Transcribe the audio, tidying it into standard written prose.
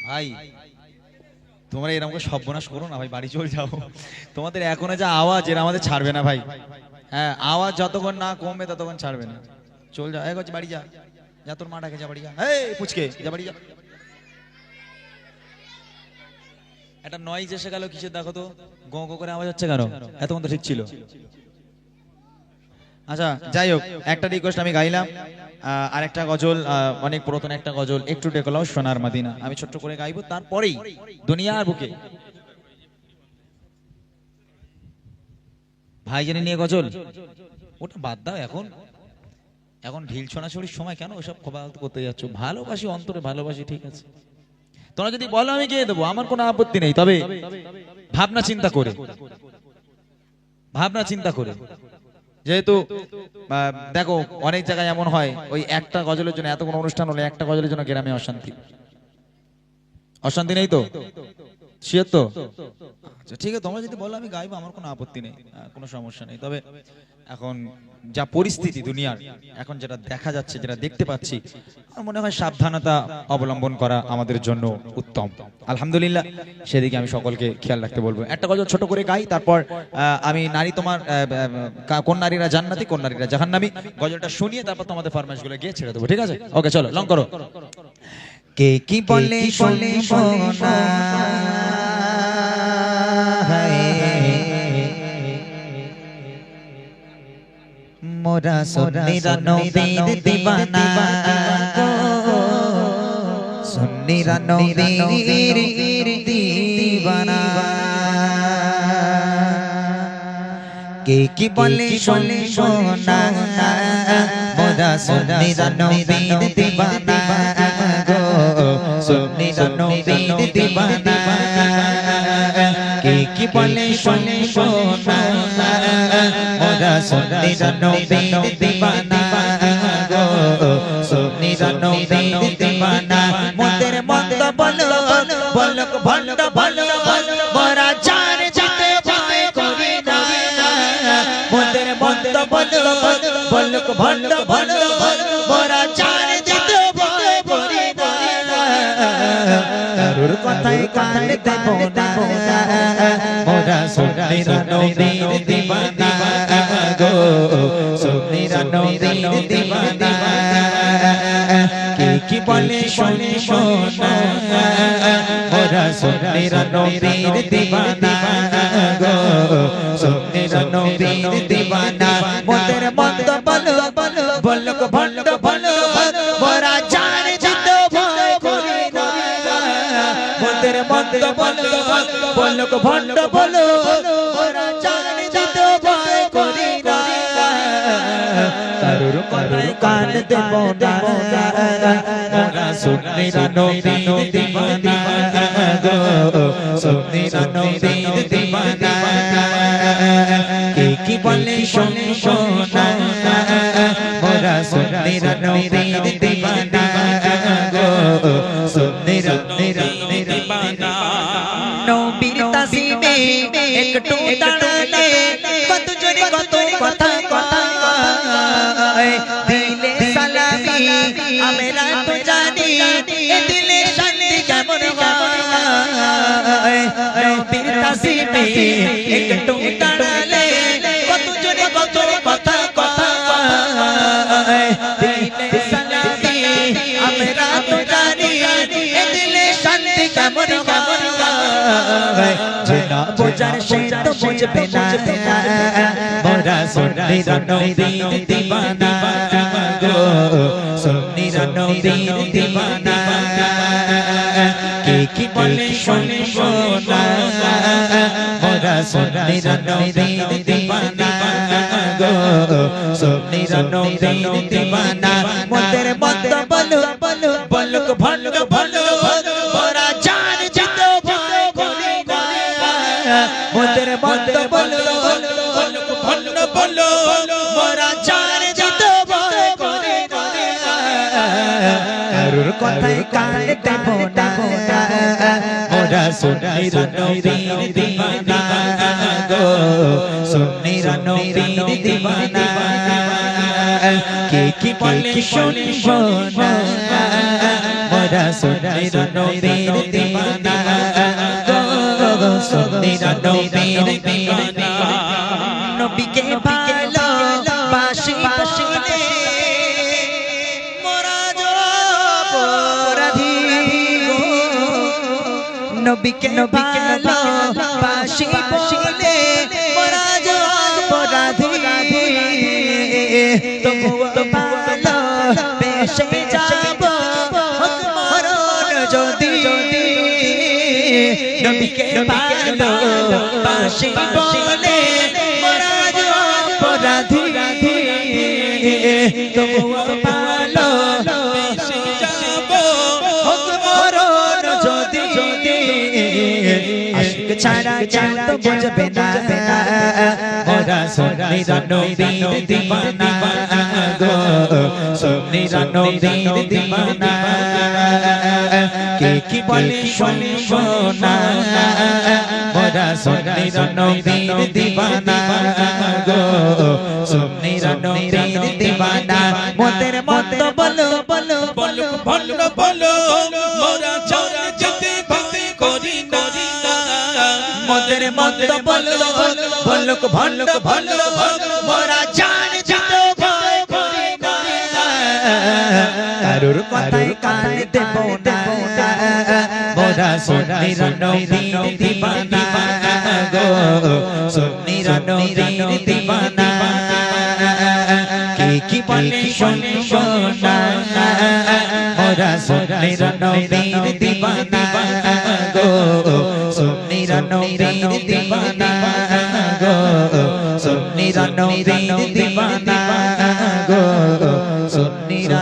ভাই তোমরা এরকম সর্বনাশ করো না ভাই, বাড়ি চলে যাও। তোমাদের এখনো যা আওয়াজ এরা আমাদের ছাড়বে না ভাই। হ্যাঁ, আওয়াজ যতক্ষণ না কমবে ততক্ষণ ছাড়বে না। চল যা, এক বাড়ি যা, যা তোর মা ডাকে, যা বাড়ি যা। এই পুচকে যা বাড়ি যা। একটা নয়েজ এসে গেল কিসের দেখো তো, গো গো করে আওয়াজ হচ্ছে কেন? এতক্ষণ তো ঠিক ছিল। আচ্ছা যাই হোক, একটা রিকোয়েস্ট আমি গাইলাম, আর একটা গজল, অনেক পুরাতন একটা গজল, একটু ডেকলাও সোনার মাদিনা, আমি ছোট্ট করে গাইবো, তারপরেই দুনিয়ার বুকে ভাইজানি নিয়ে গজল, ওটা বাদ দাও। এখন এখন ঢিল ছোড়াছড়ির সময় কেন ওসব খবর করতে যাচ্ছ? ভালোবাসি, অন্তরে ভালোবাসি, ঠিক আছে। তোমরা যদি বলো আমি গিয়ে দেবো, আমার কোনো আপত্তি নেই, তবে ভাবনা চিন্তা করে, ভাবনা চিন্তা করে। যেহেতু দেখো অনেক জায়গায় এমন হয়, ওই একটা গজলের জন্য এত কোনো অনুষ্ঠান হলে একটা গজলের জন্য গ্রামে অশান্তি। অশান্তি নেই তো? শিওর তো? আচ্ছা ঠিক আছে, তোমরা যদি বলো আমি গাইবো, আমার কোনো আপত্তি নেই, কোনো সমস্যা নেই। তবে এখন যা পরিস্থিতি দুনিয়ার, এখন যেটা দেখা যাচ্ছে, যেটা দেখতে পাচ্ছি, আমার মনে হয় সাবধানতা অবলম্বন করা আমাদের জন্য উত্তম। আলহামদুলিল্লাহ, সেদিকে আমি সকলকে খেয়াল রাখতে বলবো। একটা গজল ছোট করে গাই, তারপর আমি নারী তোমার কোন নারীরা জান্নাতি কোন নারীরা জাহান্নামী গজলটা শুনিয়ে তারপর তোমাদের ফরমাইশগুলো গিয়ে ছেড়ে দেবো, ঠিক আছে? ওকে চলো, লং করো। কে কি বলে শুনে শোনা, মোরা সুন্নিরা নবীর দিওয়ানা গো, সুন্নিরা নবীর দিওয়ানা। কে কি বলে শুনে শোনা, মোরা সুন্নিরা নবীর দিওয়ানা গো, সুন্নিরা নবীর দিওয়ানা। কে কি বলে শুনে শোনা, মোরা সুন্নিরা নবীর দিওয়ানা গো, সুন্নিরা নবীর দিওয়ানা। মোদের মত বলো বলো ভণ্ড বলো, মোরা জান যেতে ভয় করি না। মোদের মত বলো বলো ভণ্ড বলো, মোরা জান যেতে ভয় করি না। কারোর কথায় কান দেব না, মোরা সুন্নিরা নবীর দিওয়ানা গো, সুন্নিরা নবীর দিওয়ানা। কে কি বলে শুনে শোনা, মোরা সুন্নিরা নবীর দিওয়ানা গো, সুন্নিরা নবীর দিওয়ানা। মোদের মত বলো বলো ভণ্ড বলো, মোরা জান যেতে ভয় করি না। মোদের মত বলো বলো ভণ্ড বলো, মোরা জান যেতে ভয় করি না। কারোর কথায় কান দেব না, মোরা সুন্নিরা নবীর দিওয়ানা গো, সুন্নিরা নবীর দিওয়ানা। কে কি বলে শুনে শোনা, মোরা সুন্নিরা নবীর দিওয়ানা গো, সুন্নিরা নবীর দিওয়ানা। নবীর তাসিমে একটু দাঁড়ালে কত জোরে কত কথা কয়, দিলে সালামি আমরা তো জানি, এ দিলে শান্তি কেমন হয়। নবীর তাসিমে একটু দাঁড়ালে কত জোরে কত কথা কয়, দিলে সালামি আমরা তো জানি, এ দিলে শান্তি কেমন হয়। যে না বোঝার সে তো বুঝবে না, মোরা সুন্নিরা নবীর দিওয়ানা গো, সুন্নিরা নবীর দিওয়ানা। কে কি বলে শুনে শোনা, মোরা সুন্নিরা নবীর দিওয়ানা গো, সুন্নিরা নবীর দিওয়ানা। মোদের মত বলো বলো ভণ্ড বলো, মোরা জান যেতে ভয় করি না। মোদের মত বলো বলো ভণ্ড বলো, মোরা জান যেতে ভয় করি না। কারোর কথায় কান দেব না, মোরা সুন্নিরা নবীর দিওয়ানা গো, সুন্নিরা নবীর দিওয়ানা। কে কি বলে শুনে শোনা, মোরা সুন্নির নবীর দিওয়ানা গো সুন্নির নবীর দিওয়ানা নবীকে ভালো বাসি বলে মোরা অপরাধী নবীকে ভালো বাসি বলে মোরা অপরাধী তবুও ভালো বেশে যাব মরণ যদি নবীকে ভালো বাসি বলে মোরা অপরাধী তবুও ভালো বেশে যাব মরণ যদি আশিক ছাড়া কেউ তো বুঝবে না মোরা সুন্নির নবীর দিওয়ানা গো সুন্নির নবীর দিওয়ানা কে কি বলে শুনবো না মোরা সুন্নির নবীর দিওয়ানা গো সুন্নির নবীর দিওয়ানা মোদের মত বলো বলো বলো বলো বলো মোরা জান যেতে ভক্তি করি না মোদের মত বলো বলো বলো বলো মোরা জান যেতে ভয় করি না কারুর কথায় কান দেব না মোরা সুন্নির নবীর দিওয়ানা গো সুন্নির নবীর দিওয়ানা কি বলে শুনবো না মোরা সুন্নির নবীর দিওয়ানা গো সুন্নির নবীর দিওয়ানা গো সুন্নির নবীর দিওয়ানা গো সুন্নির